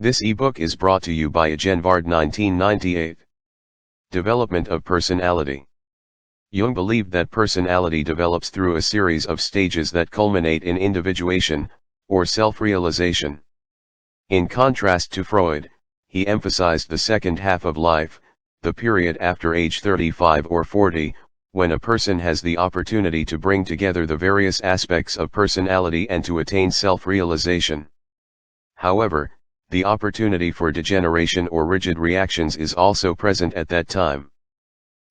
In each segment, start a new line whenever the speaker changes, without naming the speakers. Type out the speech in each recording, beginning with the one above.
This ebook is brought to you by Agenvard 1998. Development of personality. Jung believed that personality develops through a series of stages that culminate in individuation, or self-realization. In contrast to Freud, he emphasized the second half of life, the period after age 35 or 40, when a person has the opportunity to bring together the various aspects of personality and to attain self-realization. However, the opportunity for degeneration or rigid reactions is also present at that time.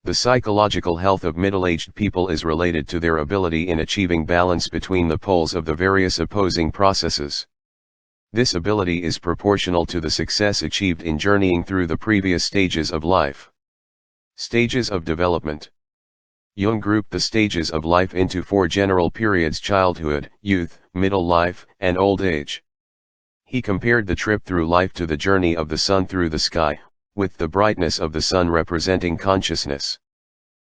The psychological health of middle-aged people is related to their ability in achieving balance between the poles of the various opposing processes. This ability is proportional to the success achieved in journeying through the previous stages of life. Stages of development. Jung grouped the stages of life into 4 general periods: childhood, youth, middle life, and old age. He compared the trip through life to the journey of the sun through the sky, with the brightness of the sun representing consciousness.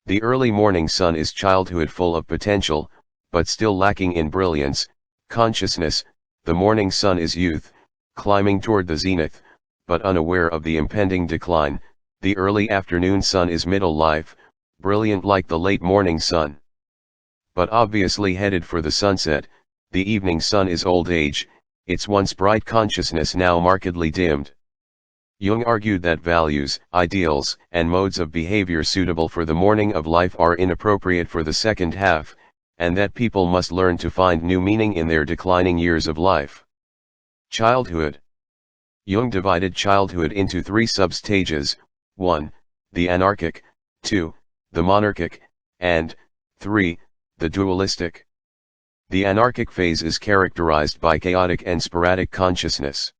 The early morning sun is childhood, full of potential, but still lacking in brilliance, consciousness. The morning sun is youth, climbing toward the zenith, but unaware of the impending decline. The early afternoon sun is middle life, brilliant like the late morning sun, but obviously headed for the sunset. The evening sun is old age, its once bright consciousness now markedly dimmed. Jung argued that values, ideals, and modes of behavior suitable for the morning of life are inappropriate for the second half, and that people must learn to find new meaning in their declining years of life. Childhood. Jung divided childhood into 3 sub-stages: 1. The anarchic, 2. The monarchic, and 3. The dualistic. The anarchic phase is characterized by chaotic and sporadic consciousness.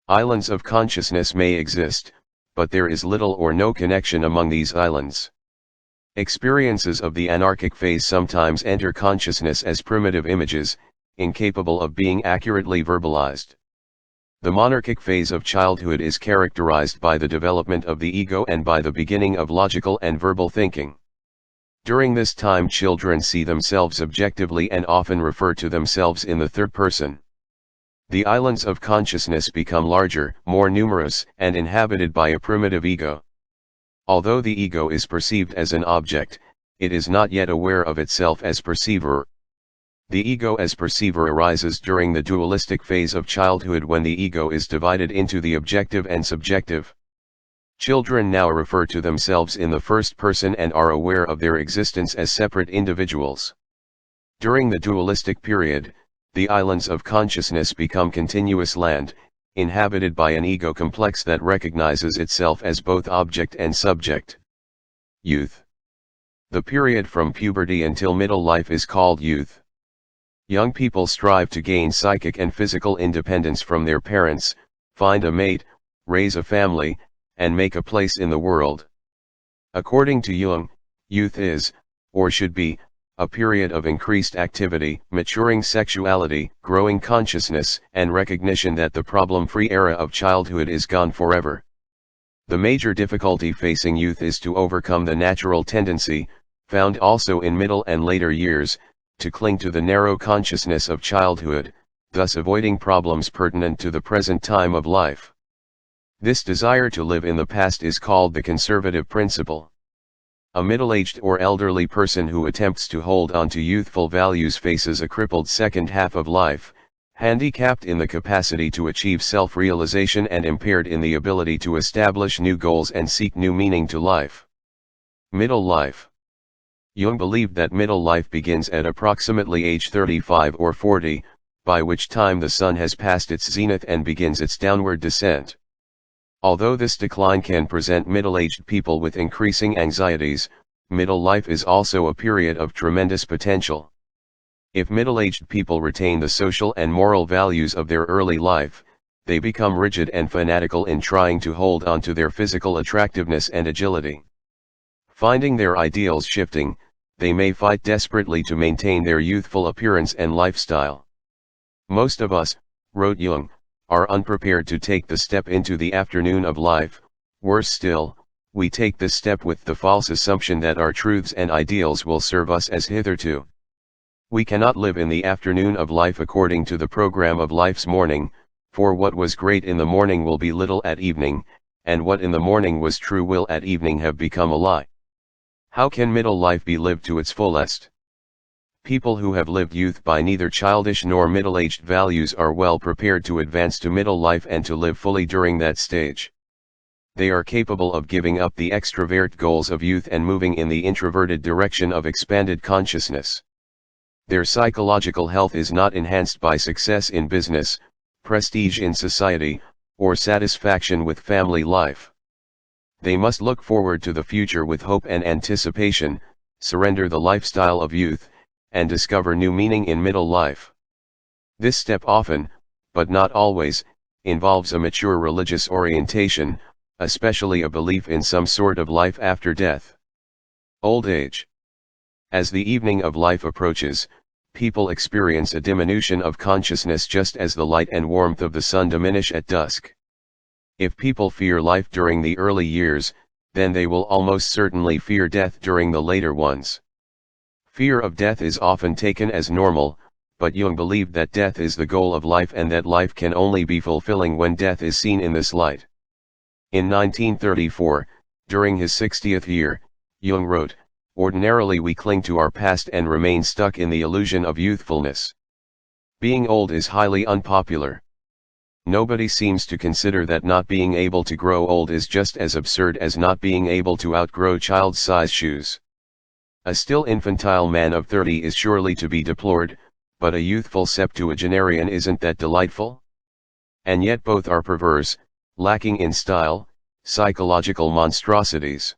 Islands of consciousness may exist, but there is little or no connection among these islands. Experiences of the anarchic phase sometimes enter consciousness as primitive images, incapable of being accurately verbalized. The monarchic phase of childhood is characterized by the development of the ego and by the beginning of logical and verbal thinking. During this time, children see themselves objectively and often refer to themselves in the third person. The islands of consciousness become larger, more numerous, and inhabited by a primitive ego. Although the ego is perceived as an object, it is not yet aware of itself as perceiver. The ego as perceiver arises during the dualistic phase of childhood, when the ego is divided into the objective and subjective. Children now refer to themselves in the first person and are aware of their existence as separate individuals. During the dualistic period, the islands of consciousness become continuous land, inhabited by an ego complex that recognizes itself as both object and subject. Youth. The period from puberty until middle life is called youth. Young people strive to gain psychic and physical independence from their parents, find a mate, raise a family, and make a place in the world. According to Jung, youth is, or should be, a period of increased activity, maturing sexuality, growing consciousness, and recognition that the problem-free era of childhood is gone forever. The major difficulty facing youth is to overcome the natural tendency, found also in middle and later years, to cling to the narrow consciousness of childhood, thus avoiding problems pertinent to the present time of life. This desire to live in the past is called the conservative principle. A middle-aged or elderly person who attempts to hold on to youthful values faces a crippled second half of life, handicapped in the capacity to achieve self-realization and impaired in the ability to establish new goals and seek new meaning to life. Middle life. Jung believed that middle life begins at approximately age 35 or 40, by which time the sun has passed its zenith and begins its downward descent. Although this decline can present middle-aged people with increasing anxieties, middle life is also a period of tremendous potential. If middle-aged people retain the social and moral values of their early life, they become rigid and fanatical in trying to hold on to their physical attractiveness and agility. Finding their ideals shifting, they may fight desperately to maintain their youthful appearance and lifestyle. Most of us, wrote Jung, are unprepared to take the step into the afternoon of life. Worse still, we take this step with the false assumption that our truths and ideals will serve us as hitherto. We cannot live in the afternoon of life according to the program of life's morning, For what was great in the morning will be little at evening, and what in the morning was true will at evening have become a lie. How can middle life be lived to its fullest? People who have lived youth by neither childish nor middle-aged values are well prepared to advance to middle life and to live fully during that stage. They are capable of giving up the extrovert goals of youth and moving in the introverted direction of expanded consciousness. Their psychological health is not enhanced by success in business, prestige in society, or satisfaction with family life. They must look forward to the future with hope and anticipation, surrender the lifestyle of youth, and discover new meaning in middle life. This step often, but not always, involves a mature religious orientation, especially a belief in some sort of life after death. Old age. As the evening of life approaches, people experience a diminution of consciousness just as the light and warmth of the sun diminish at dusk. If people fear life during the early years, then they will almost certainly fear death during the later ones. Fear of death is often taken as normal, but Jung believed that death is the goal of life and that life can only be fulfilling when death is seen in this light. In 1934, during his 60th year, Jung wrote, "Ordinarily we cling to our past and remain stuck in the illusion of youthfulness. Being old is highly unpopular. Nobody seems to consider that not being able to grow old is just as absurd as not being able to outgrow child-size shoes. A still infantile man of 30 is surely to be deplored, but a youthful septuagenarian isn't that delightful? And yet both are perverse, lacking in style, psychological monstrosities.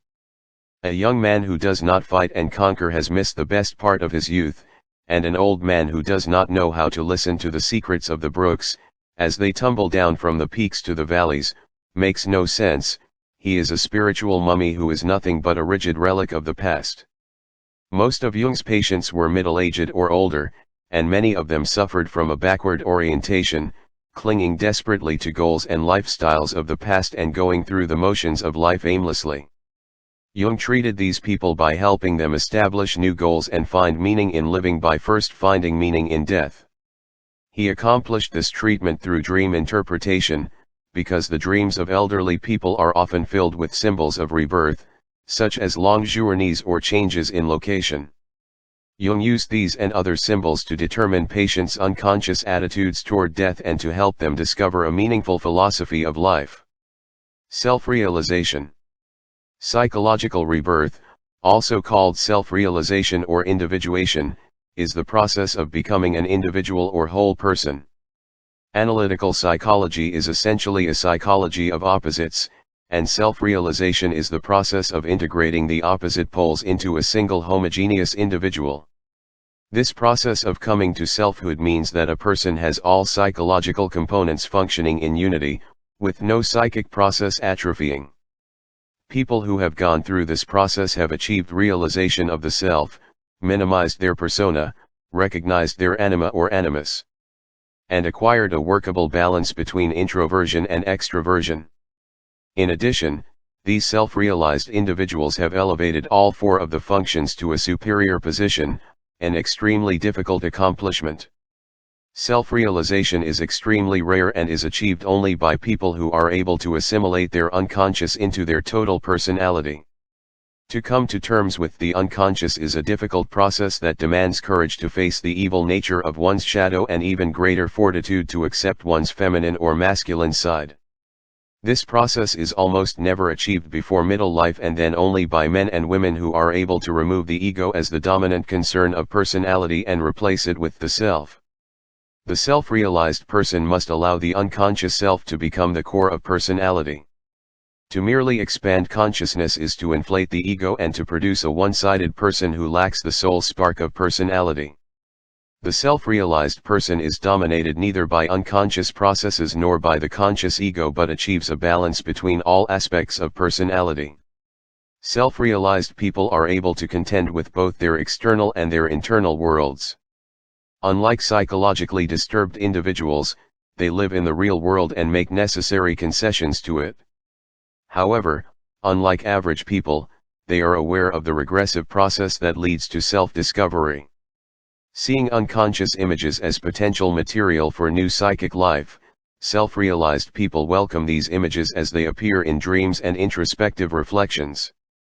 A young man who does not fight and conquer has missed the best part of his youth, and an old man who does not know how to listen to the secrets of the brooks, as they tumble down from the peaks to the valleys, makes no sense. He is a spiritual mummy who is nothing but a rigid relic of the past." Most of Jung's patients were middle-aged or older, and many of them suffered from a backward orientation, clinging desperately to goals and lifestyles of the past and going through the motions of life aimlessly. Jung treated these people by helping them establish new goals and find meaning in living by first finding meaning in death. He accomplished this treatment through dream interpretation, because the dreams of elderly people are often filled with symbols of rebirth, such as long journeys or changes in location. Jung used these and other symbols to determine patients' unconscious attitudes toward death and to help them discover a meaningful philosophy of life. Self-realization. Psychological rebirth, also called self-realization or individuation, is the process of becoming an individual or whole person. Analytical psychology is essentially a psychology of opposites, and self-realization is the process of integrating the opposite poles into a single homogeneous individual. This process of coming to selfhood means that a person has all psychological components functioning in unity, with no psychic process atrophying. People who have gone through this process have achieved realization of the self, minimized their persona, recognized their anima or animus, and acquired a workable balance between introversion and extroversion. In addition, these self-realized individuals have elevated all four of the functions to a superior position, an extremely difficult accomplishment. Self-realization is extremely rare and is achieved only by people who are able to assimilate their unconscious into their total personality. To come to terms with the unconscious is a difficult process that demands courage to face the evil nature of one's shadow and even greater fortitude to accept one's feminine or masculine side. This process is almost never achieved before middle life and then only by men and women who are able to remove the ego as the dominant concern of personality and replace it with the self. The self-realized person must allow the unconscious self to become the core of personality. To merely expand consciousness is to inflate the ego and to produce a one-sided person who lacks the soul spark of personality. The self-realized person is dominated neither by unconscious processes nor by the conscious ego but achieves a balance between all aspects of personality. Self-realized people are able to contend with both their external and their internal worlds. Unlike psychologically disturbed individuals, they live in the real world and make necessary concessions to it. However, unlike average people, they are aware of the regressive process that leads to self-discovery. Seeing unconscious images as potential material for new psychic life, Self-realized people welcome these images as they appear in dreams and introspective reflections.